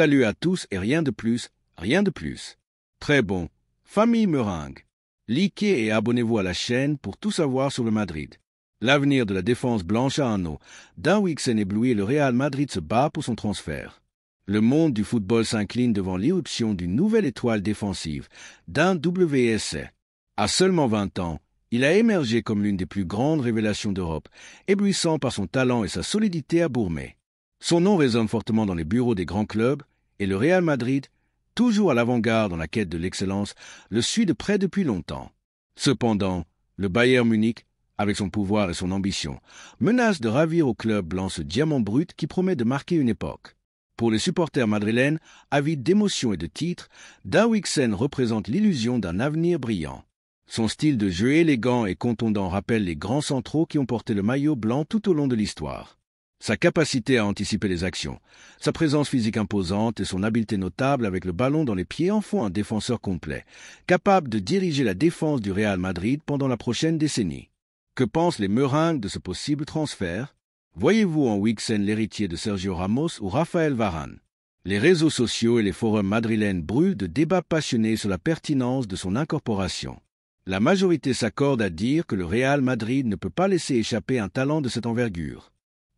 Salut à tous et rien de plus, rien de plus. Très bon. Famille Meringue. Likez et abonnez-vous à la chaîne pour tout savoir sur le Madrid. L'avenir de la défense blanche a un nom. Wixen ébloui et le Real Madrid se bat pour son transfert. Le monde du football s'incline devant l'irruption d'une nouvelle étoile défensive, WSC. À seulement 20 ans, il a émergé comme l'une des plus grandes révélations d'Europe, éblouissant par son talent et sa solidité à Bourmé. Son nom résonne fortement dans les bureaux des grands clubs, et le Real Madrid, toujours à l'avant-garde dans la quête de l'excellence, le suit de près depuis longtemps. Cependant, le Bayern Munich, avec son pouvoir et son ambition, menace de ravir au club blanc ce diamant brut qui promet de marquer une époque. Pour les supporters madrilènes, avides d'émotion et de titres, Wixen représente l'illusion d'un avenir brillant. Son style de jeu élégant et contondant rappelle les grands centraux qui ont porté le maillot blanc tout au long de l'histoire. Sa capacité à anticiper les actions, sa présence physique imposante et son habileté notable avec le ballon dans les pieds en font un défenseur complet, capable de diriger la défense du Real Madrid pendant la prochaine décennie. Que pensent les meringues de ce possible transfert? Voyez-vous en Wixen l'héritier de Sergio Ramos ou Raphaël Varane? Les réseaux sociaux et les forums madrilènes brûlent de débats passionnés sur la pertinence de son incorporation. La majorité s'accorde à dire que le Real Madrid ne peut pas laisser échapper un talent de cette envergure.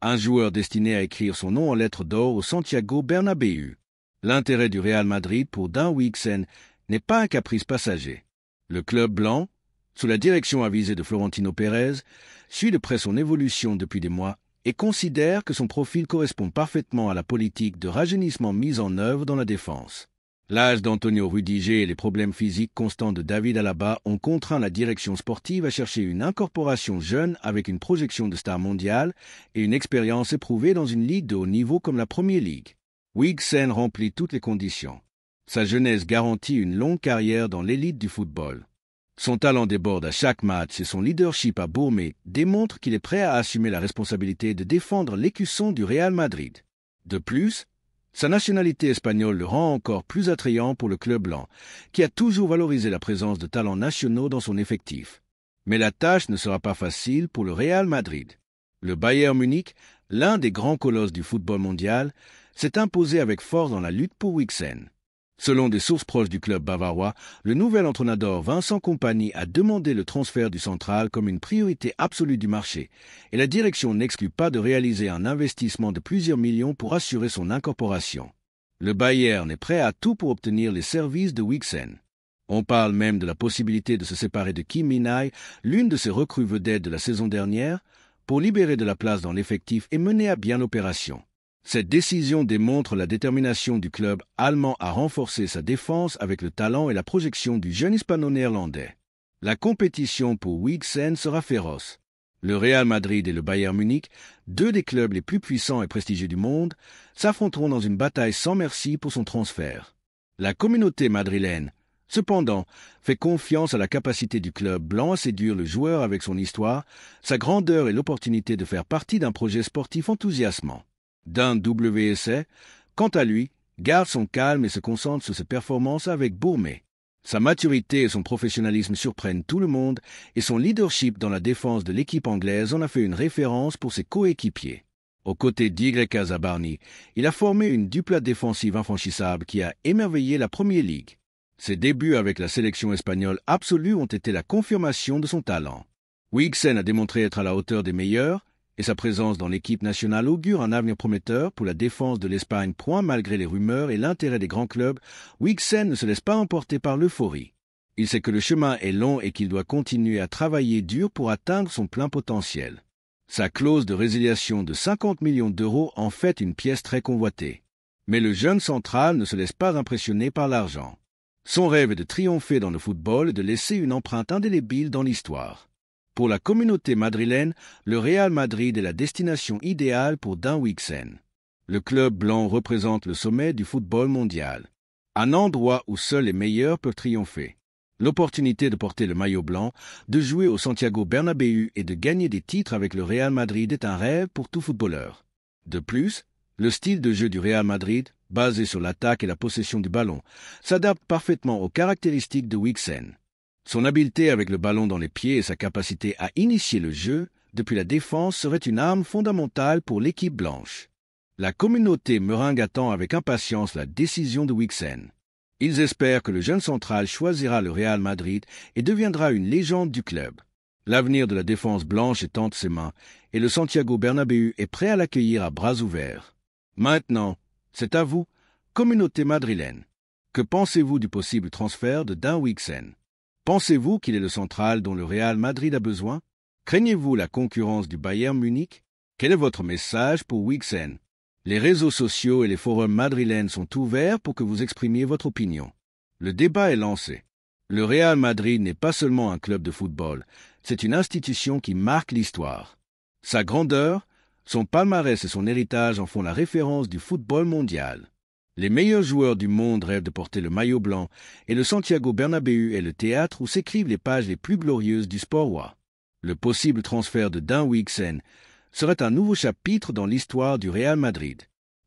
Un joueur destiné à écrire son nom en lettres d'or au Santiago Bernabéu. L'intérêt du Real Madrid pour Wixen n'est pas un caprice passager. Le club blanc, sous la direction avisée de Florentino Pérez, suit de près son évolution depuis des mois et considère que son profil correspond parfaitement à la politique de rajeunissement mise en œuvre dans la défense. L'âge d'Antonio Rudiger et les problèmes physiques constants de David Alaba ont contraint la direction sportive à chercher une incorporation jeune avec une projection de star mondiale et une expérience éprouvée dans une ligue de haut niveau comme la Premier League. Wixen remplit toutes les conditions. Sa jeunesse garantit une longue carrière dans l'élite du football. Son talent déborde à chaque match et son leadership à Bourmé démontrent qu'il est prêt à assumer la responsabilité de défendre l'écusson du Real Madrid. De plus, sa nationalité espagnole le rend encore plus attrayant pour le club blanc, qui a toujours valorisé la présence de talents nationaux dans son effectif. Mais la tâche ne sera pas facile pour le Real Madrid. Le Bayern Munich, l'un des grands colosses du football mondial, s'est imposé avec force dans la lutte pour Wixen. Selon des sources proches du club bavarois, le nouvel entraîneur Vincent Kompany a demandé le transfert du central comme une priorité absolue du marché, et la direction n'exclut pas de réaliser un investissement de plusieurs millions pour assurer son incorporation. Le Bayern est prêt à tout pour obtenir les services de Wixen. On parle même de la possibilité de se séparer de Kim Min-jae, l'une de ses recrues vedettes de la saison dernière, pour libérer de la place dans l'effectif et mener à bien l'opération. Cette décision démontre la détermination du club allemand à renforcer sa défense avec le talent et la projection du jeune hispano-néerlandais. La compétition pour Wixen sera féroce. Le Real Madrid et le Bayern Munich, deux des clubs les plus puissants et prestigieux du monde, s'affronteront dans une bataille sans merci pour son transfert. La communauté madrilène, cependant, fait confiance à la capacité du club blanc à séduire le joueur avec son histoire, sa grandeur et l'opportunité de faire partie d'un projet sportif enthousiasmant. WSC, quant à lui, garde son calme et se concentre sur ses performances avec Bourmé. Sa maturité et son professionnalisme surprennent tout le monde et son leadership dans la défense de l'équipe anglaise en a fait une référence pour ses coéquipiers. Aux côtés d'Y Zabarni, il a formé une duplate défensive infranchissable qui a émerveillé la Premier League. Ses débuts avec la sélection espagnole absolue ont été la confirmation de son talent. Wixen a démontré être à la hauteur des meilleurs, et sa présence dans l'équipe nationale augure un avenir prometteur pour la défense de l'Espagne. Malgré les rumeurs et l'intérêt des grands clubs, Wixen ne se laisse pas emporter par l'euphorie. Il sait que le chemin est long et qu'il doit continuer à travailler dur pour atteindre son plein potentiel. Sa clause de résiliation de 50 millions d'euros en fait une pièce très convoitée. Mais le jeune central ne se laisse pas impressionner par l'argent. Son rêve est de triompher dans le football et de laisser une empreinte indélébile dans l'histoire. Pour la communauté madrilène, le Real Madrid est la destination idéale pour Wixen. Le club blanc représente le sommet du football mondial. Un endroit où seuls les meilleurs peuvent triompher. L'opportunité de porter le maillot blanc, de jouer au Santiago Bernabéu et de gagner des titres avec le Real Madrid est un rêve pour tout footballeur. De plus, le style de jeu du Real Madrid, basé sur l'attaque et la possession du ballon, s'adapte parfaitement aux caractéristiques de Wixen. Son habileté avec le ballon dans les pieds et sa capacité à initier le jeu depuis la défense seraient une arme fondamentale pour l'équipe blanche. La communauté meringue attend avec impatience la décision de Wixen. Ils espèrent que le jeune central choisira le Real Madrid et deviendra une légende du club. L'avenir de la défense blanche est entre ses mains et le Santiago Bernabéu est prêt à l'accueillir à bras ouverts. Maintenant, c'est à vous, communauté madrilène. Que pensez-vous du possible transfert de Dan Wixen? Pensez-vous qu'il est le central dont le Real Madrid a besoin? Craignez-vous la concurrence du Bayern Munich? Quel est votre message pour Wixen? Les réseaux sociaux et les forums madrilènes sont ouverts pour que vous exprimiez votre opinion. Le débat est lancé. Le Real Madrid n'est pas seulement un club de football, c'est une institution qui marque l'histoire. Sa grandeur, son palmarès et son héritage en font la référence du football mondial. Les meilleurs joueurs du monde rêvent de porter le maillot blanc et le Santiago Bernabéu est le théâtre où s'écrivent les pages les plus glorieuses du sport roi. Le possible transfert de Dan Wixen serait un nouveau chapitre dans l'histoire du Real Madrid.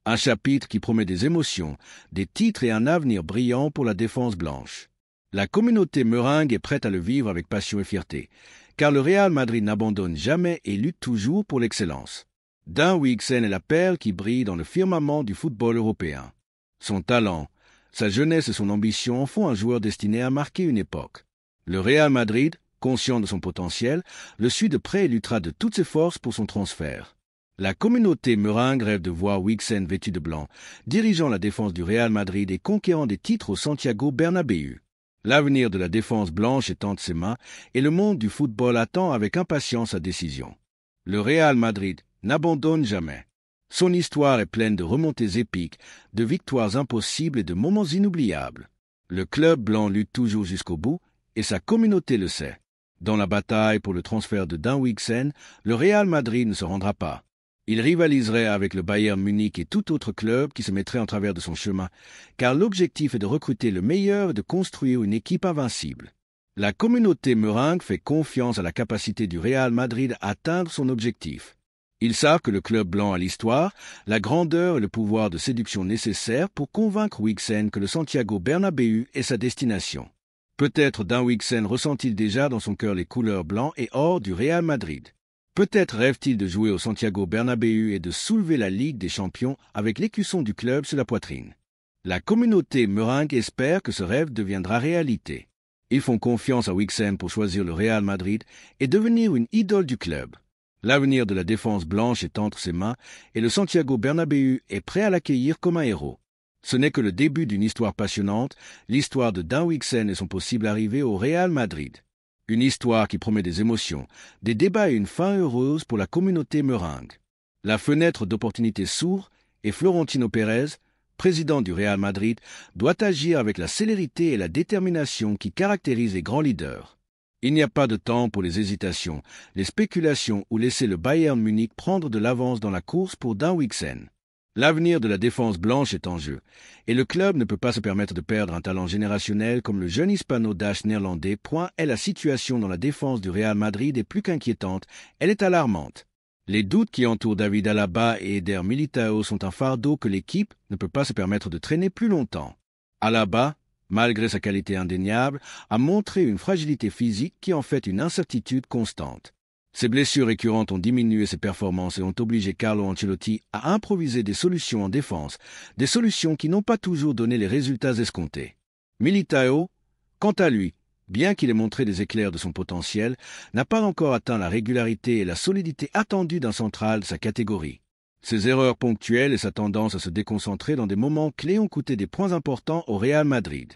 Un chapitre qui promet des émotions, des titres et un avenir brillant pour la défense blanche. La communauté meringue est prête à le vivre avec passion et fierté, car le Real Madrid n'abandonne jamais et lutte toujours pour l'excellence. Dan Wixen est la perle qui brille dans le firmament du football européen. Son talent, sa jeunesse et son ambition en font un joueur destiné à marquer une époque. Le Real Madrid, conscient de son potentiel, le suit de près et luttera de toutes ses forces pour son transfert. La communauté meringue rêve de voir Wixen vêtu de blanc, dirigeant la défense du Real Madrid et conquérant des titres au Santiago Bernabéu. L'avenir de la défense blanche est entre ses mains et le monde du football attend avec impatience sa décision. Le Real Madrid n'abandonne jamais. Son histoire est pleine de remontées épiques, de victoires impossibles et de moments inoubliables. Le club blanc lutte toujours jusqu'au bout et sa communauté le sait. Dans la bataille pour le transfert de Dan Wixen, le Real Madrid ne se rendra pas. Il rivaliserait avec le Bayern Munich et tout autre club qui se mettrait en travers de son chemin, car l'objectif est de recruter le meilleur et de construire une équipe invincible. La communauté meringue fait confiance à la capacité du Real Madrid à atteindre son objectif. Ils savent que le club blanc a l'histoire, la grandeur et le pouvoir de séduction nécessaires pour convaincre Wixen que le Santiago Bernabéu est sa destination. Peut-être Dan Wixen ressent-il déjà dans son cœur les couleurs blanc et or du Real Madrid. Peut-être rêve-t-il de jouer au Santiago Bernabéu et de soulever la Ligue des Champions avec l'écusson du club sur la poitrine. La communauté meringue espère que ce rêve deviendra réalité. Ils font confiance à Wixen pour choisir le Real Madrid et devenir une idole du club. L'avenir de la défense blanche est entre ses mains et le Santiago Bernabéu est prêt à l'accueillir comme un héros. Ce n'est que le début d'une histoire passionnante, l'histoire de Dan Wixen et son possible arrivée au Real Madrid. Une histoire qui promet des émotions, des débats et une fin heureuse pour la communauté meringue. La fenêtre d'opportunité s'ouvre et Florentino Pérez, président du Real Madrid, doit agir avec la célérité et la détermination qui caractérisent les grands leaders. Il n'y a pas de temps pour les hésitations, les spéculations ou laisser le Bayern Munich prendre de l'avance dans la course pour Dan Wixen. L'avenir de la défense blanche est en jeu, et le club ne peut pas se permettre de perdre un talent générationnel comme le jeune hispano-dash néerlandais. La situation dans la défense du Real Madrid est plus qu'inquiétante, elle est alarmante. Les doutes qui entourent David Alaba et Eder Militao sont un fardeau que l'équipe ne peut pas se permettre de traîner plus longtemps. Alaba, malgré sa qualité indéniable, a montré une fragilité physique qui en fait une incertitude constante. Ses blessures récurrentes ont diminué ses performances et ont obligé Carlo Ancelotti à improviser des solutions en défense, des solutions qui n'ont pas toujours donné les résultats escomptés. Militao, quant à lui, bien qu'il ait montré des éclairs de son potentiel, n'a pas encore atteint la régularité et la solidité attendues d'un central de sa catégorie. Ses erreurs ponctuelles et sa tendance à se déconcentrer dans des moments clés ont coûté des points importants au Real Madrid.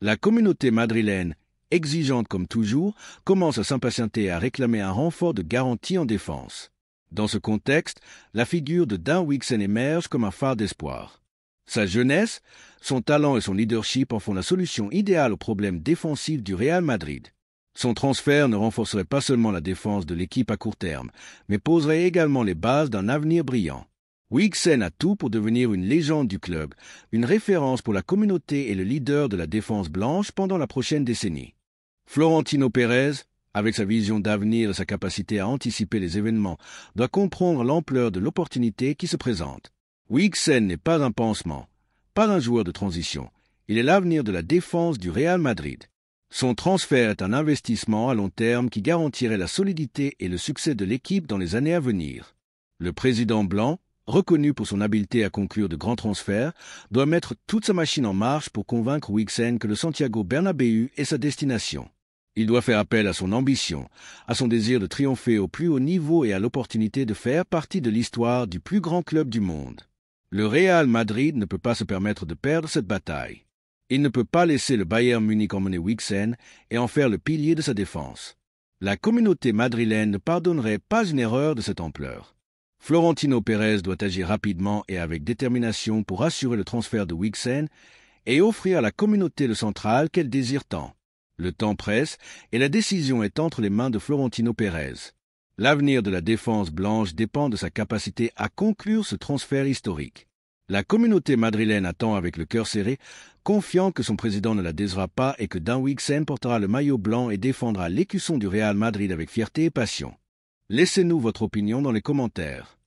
La communauté madrilène, exigeante comme toujours, commence à s'impatienter et à réclamer un renfort de garantie en défense. Dans ce contexte, la figure de Dan Wixen émerge comme un phare d'espoir. Sa jeunesse, son talent et son leadership en font la solution idéale aux problèmes défensifs du Real Madrid. Son transfert ne renforcerait pas seulement la défense de l'équipe à court terme, mais poserait également les bases d'un avenir brillant. Wixen a tout pour devenir une légende du club, une référence pour la communauté et le leader de la défense blanche pendant la prochaine décennie. Florentino Pérez, avec sa vision d'avenir et sa capacité à anticiper les événements, doit comprendre l'ampleur de l'opportunité qui se présente. Wixen n'est pas un pansement, pas un joueur de transition. Il est l'avenir de la défense du Real Madrid. Son transfert est un investissement à long terme qui garantirait la solidité et le succès de l'équipe dans les années à venir. Le président blanc, reconnu pour son habileté à conclure de grands transferts, doit mettre toute sa machine en marche pour convaincre Huijsen que le Santiago Bernabéu est sa destination. Il doit faire appel à son ambition, à son désir de triompher au plus haut niveau et à l'opportunité de faire partie de l'histoire du plus grand club du monde. Le Real Madrid ne peut pas se permettre de perdre cette bataille. Il ne peut pas laisser le Bayern Munich emmener Huijsen et en faire le pilier de sa défense. La communauté madrilène ne pardonnerait pas une erreur de cette ampleur. Florentino Pérez doit agir rapidement et avec détermination pour assurer le transfert de Huijsen et offrir à la communauté le central qu'elle désire tant. Le temps presse et la décision est entre les mains de Florentino Pérez. L'avenir de la défense blanche dépend de sa capacité à conclure ce transfert historique. La communauté madrilène attend avec le cœur serré, confiant que son président ne la décevra pas et que Dan Huijsen portera le maillot blanc et défendra l'écusson du Real Madrid avec fierté et passion. Laissez-nous votre opinion dans les commentaires.